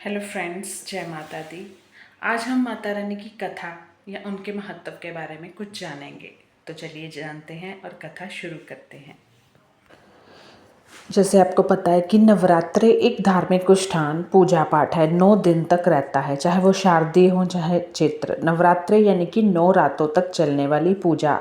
Hello friends, जय माता दी। आज हम माता रानी की कथा या उनके महत्व के बारे में कुछ जानेंगे। तो चलिए जानते हैं और कथा शुरू करते हैं। जैसे आपको पता है कि नवरात्रे एक धार्मिक अनुष्ठान पूजा पाठ है, 9 दिन तक रहता है, चाहे वो शारदीय हो चाहे चैत्र। नवरात्रे यानी कि 9 रातों तक चलने वाली पूजा।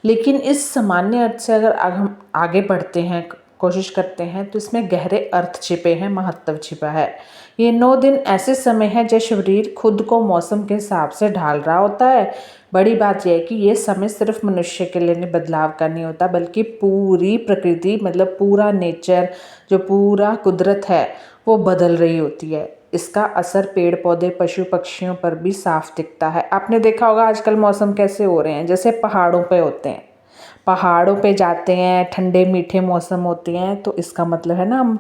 लेकिन इस सामान्य अर्थ से अगर हम आगे बढ़ते हैं, कोशिश करते हैं, तो इसमें गहरे अर्थ छिपे हैं, महत्व छिपा है। ये 9 दिन ऐसे समय है जब शरीर खुद को मौसम के हिसाब से ढाल रहा होता है। बड़ी बात यह है कि ये समय सिर्फ मनुष्य के लिए बदलाव का नहीं होता, बल्कि पूरी प्रकृति मतलब पूरा नेचर, जो पूरा कुदरत है, वो बदल रही होती है। इसका असर पेड़ पौधे पशु पक्षियों पर भी साफ दिखता है। आपने देखा होगा आजकल मौसम कैसे हो रहे हैं, जैसे पहाड़ों पे होते हैं, पहाड़ों पे जाते हैं, ठंडे मीठे मौसम होते हैं, तो इसका मतलब है ना हम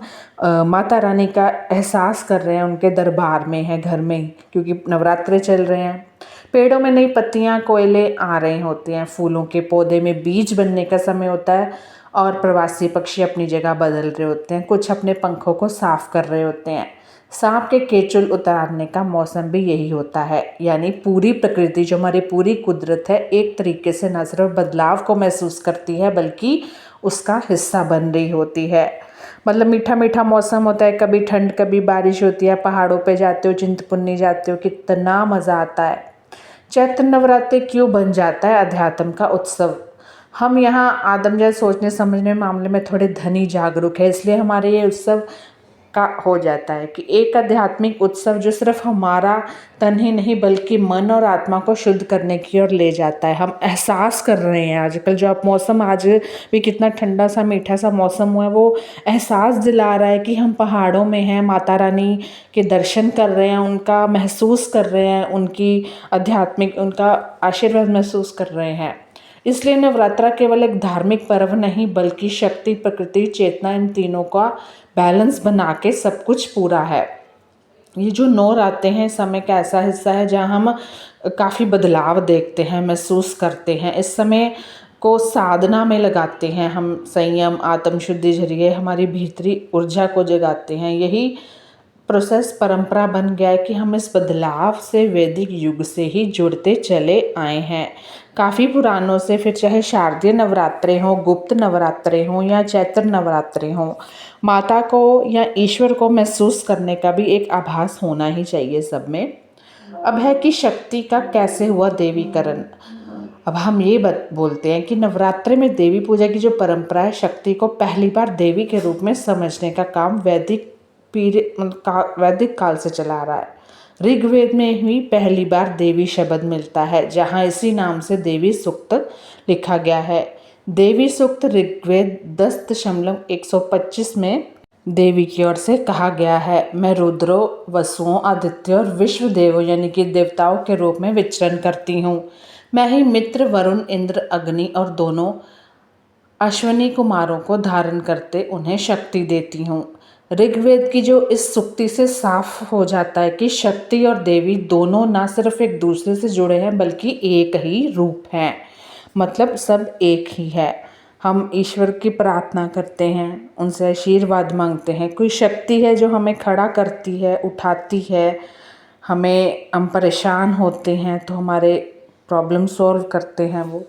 माता रानी का एहसास कर रहे हैं, उनके दरबार में है, घर में ही, क्योंकि नवरात्रे चल रहे हैं। पेड़ों में नई पत्तियां कोयले आ रही होती हैं, फूलों के पौधे में बीज बनने का समय होता है, और प्रवासी पक्षी अपनी जगह बदल रहे होते हैं, कुछ अपने पंखों को साफ कर रहे होते हैं। सांप के केचुल उतारने का मौसम भी यही होता है। यानी पूरी प्रकृति, जो हमारी पूरी कुदरत है, एक तरीके से न सिर्फ बदलाव को महसूस करती है बल्कि उसका हिस्सा बन रही होती है। मतलब मीठा मीठा मौसम होता है, कभी ठंड कभी बारिश होती है। पहाड़ों पे जाते हो, चिंतपूर्णी जाते हो, कितना मज़ा आता है। चैत्र नवरात्रि क्यों बन जाता है अध्यात्म का उत्सव? हम यहाँ आदम जैसे सोचने समझने मामले में थोड़े धनी जागरूक है, इसलिए हमारे ये उत्सव का हो जाता है कि एक आध्यात्मिक उत्सव जो सिर्फ हमारा तन ही नहीं बल्कि मन और आत्मा को शुद्ध करने की ओर ले जाता है। हम एहसास कर रहे हैं आजकल जो आप मौसम, आज भी कितना ठंडा सा मीठा सा मौसम हुआ है, वो एहसास दिला रहा है कि हम पहाड़ों में हैं, माता रानी के दर्शन कर रहे हैं, उनका महसूस कर रहे हैं, उनकी आध्यात्मिक उनका आशीर्वाद महसूस कर रहे हैं। इसलिए नवरात्रा केवल एक धार्मिक पर्व नहीं बल्कि शक्ति, प्रकृति, चेतना, इन तीनों का बैलेंस बना के सब कुछ पूरा है। ये जो 9 रातें हैं, समय का ऐसा हिस्सा है जहाँ हम काफ़ी बदलाव देखते हैं, महसूस करते हैं। इस समय को साधना में लगाते हैं हम, संयम, आत्मशुद्धि जरिए हमारी भीतरी ऊर्जा को जगाते हैं। यही प्रोसेस परंपरा बन गया है कि हम इस बदलाव से वैदिक युग से ही जुड़ते चले आए हैं। काफ़ी पुरानों से, फिर चाहे शारदीय नवरात्रे हों, गुप्त नवरात्रे हों या चैत्र नवरात्रे हों, माता को या ईश्वर को महसूस करने का भी एक आभास होना ही चाहिए सब में। अब है कि शक्ति का कैसे हुआ देवीकरण। अब हम ये बोलते हैं कि नवरात्रि में देवी पूजा की जो परंपरा है, शक्ति को पहली बार देवी के रूप में समझने का काम वैदिक काल से चला आ रहा है। ऋग्वेद में ही पहली बार देवी शब्द मिलता है, जहाँ इसी नाम से देवी सूक्त लिखा गया है। देवी सूक्त ऋग्वेद 10.125 में देवी की ओर से कहा गया है, मैं रुद्रों, वसुओं, आदित्यों और विश्व देवों यानी कि देवताओं के रूप में विचरण करती हूँ। मैं ही मित्र, वरुण, इंद्र, अग्नि और दोनों अश्वनी कुमारों को धारण करते उन्हें शक्ति देती हूँ। ऋग्वेद की जो इस सूक्ति से साफ हो जाता है कि शक्ति और देवी दोनों ना सिर्फ एक दूसरे से जुड़े हैं बल्कि एक ही रूप हैं। मतलब सब एक ही है। हम ईश्वर की प्रार्थना करते हैं, उनसे आशीर्वाद मांगते हैं, कोई शक्ति है जो हमें खड़ा करती है, उठाती है, हम परेशान होते हैं तो हमारे प्रॉब्लम सॉल्व करते हैं वो।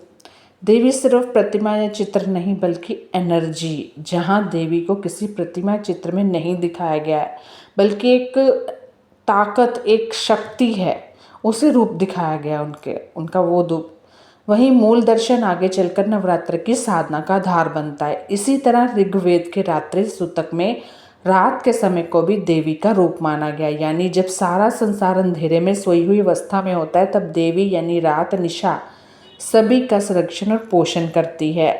देवी सिर्फ प्रतिमा या चित्र नहीं बल्कि एनर्जी, जहाँ देवी को किसी प्रतिमा चित्र में नहीं दिखाया गया है बल्कि एक ताकत, एक शक्ति है, उसे रूप दिखाया गया उनका वो रूप। वही मूल दर्शन आगे चलकर नवरात्र की साधना का आधार बनता है। इसी तरह ऋग्वेद के रात्रि सूतक में रात के समय को भी देवी का रूप माना गया। यानी जब सारा संसार अंधेरे में सोई हुई अवस्था में होता है, तब देवी यानी रात, निशा सभी का संरक्षण और पोषण करती है।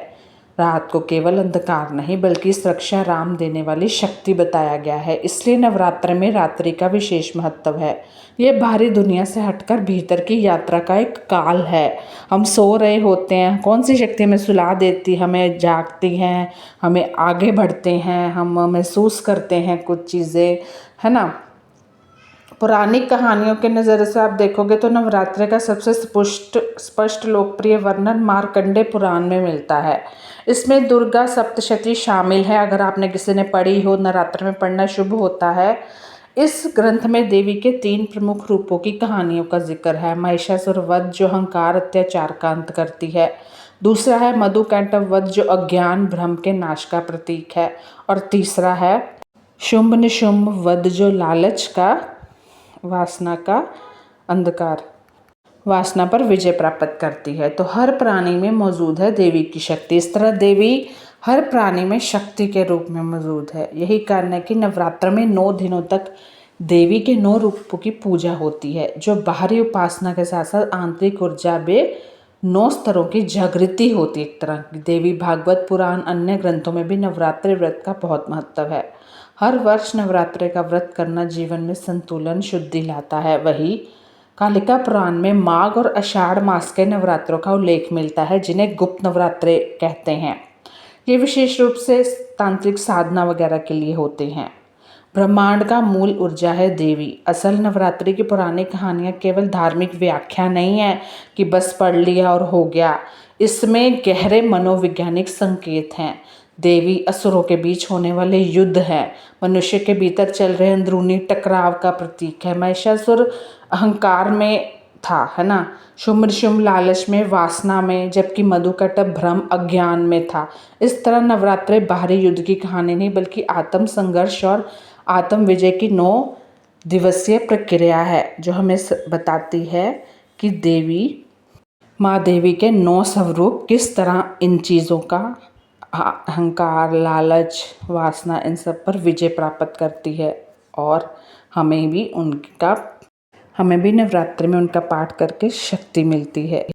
रात को केवल अंधकार नहीं बल्कि सुरक्षा, राम देने वाली शक्ति बताया गया है। इसलिए नवरात्र में रात्रि का विशेष महत्व है। ये बाहरी दुनिया से हटकर भीतर की यात्रा का एक काल है। हम सो रहे होते हैं, कौन सी शक्ति हमें सुला देती, हमें जागती हैं, हमें आगे बढ़ते हैं, हम महसूस करते हैं कुछ चीज़ें, है ना। पौराणिक कहानियों के नज़र से आप देखोगे तो नवरात्र का सबसे स्पष्ट लोकप्रिय वर्णन मार्कंडेय पुराण में मिलता है। इसमें दुर्गा सप्तशती शामिल है। अगर आपने किसी ने पढ़ी हो, नवरात्र में पढ़ना शुभ होता है। इस ग्रंथ में देवी के 3 प्रमुख रूपों की कहानियों का जिक्र है। महिषासुर वध जो अहंकार अत्याचार का अंत करती है, दूसरा है मधुकैटभ वध जो अज्ञान भ्रम के नाश का प्रतीक है, और तीसरा है शुंभ निशुंभ वध जो लालच का वासना का अंधकार वासना पर विजय प्राप्त करती है। तो हर प्राणी में मौजूद है देवी की शक्ति। इस तरह देवी हर प्राणी में शक्ति के रूप में मौजूद है। यही कारण है कि नवरात्र में 9 दिनों तक देवी के 9 रूपों की पूजा होती है, जो बाहरी उपासना के साथ साथ आंतरिक ऊर्जा में 9 स्तरों की जागृति होती है। एक तरह की देवी भागवत पुराण अन्य ग्रंथों में भी नवरात्रि व्रत का बहुत महत्व है। हर वर्ष नवरात्रि का व्रत करना जीवन में संतुलन शुद्धि लाता है। वही कालिका पुराण में माघ और आषाढ़ मास के नवरात्रों का उल्लेख मिलता है, जिन्हें गुप्त नवरात्रे कहते हैं। ये विशेष रूप से तांत्रिक साधना वगैरह के लिए होते हैं। ब्रह्मांड का मूल ऊर्जा है देवी। असल नवरात्रि की पुरानी कहानियाँ केवल धार्मिक व्याख्या नहीं है कि बस पढ़ लिया और हो गया। इसमें गहरे मनोवैज्ञानिक संकेत हैं। देवी असुरों के बीच होने वाले युद्ध है, मनुष्य के भीतर चल रहे अंदरूनी टकराव का प्रतीक है। महिषासुर अहंकार में था, है ना, शुंभ शुंभ लालच में, वासना में, जबकि मधुकैटभ भ्रम अज्ञान में था। इस तरह नवरात्रे बाहरी युद्ध की कहानी नहीं बल्कि आत्म संघर्ष और आत्म विजय की 9 दिवसीय प्रक्रिया है, जो हमें बताती है कि देवी माँ देवी के 9 स्वरूप किस तरह इन चीज़ों का अहंकार, लालच, वासना, इन सब पर विजय प्राप्त करती है। और हमें भी नवरात्रि में उनका पाठ करके शक्ति मिलती है।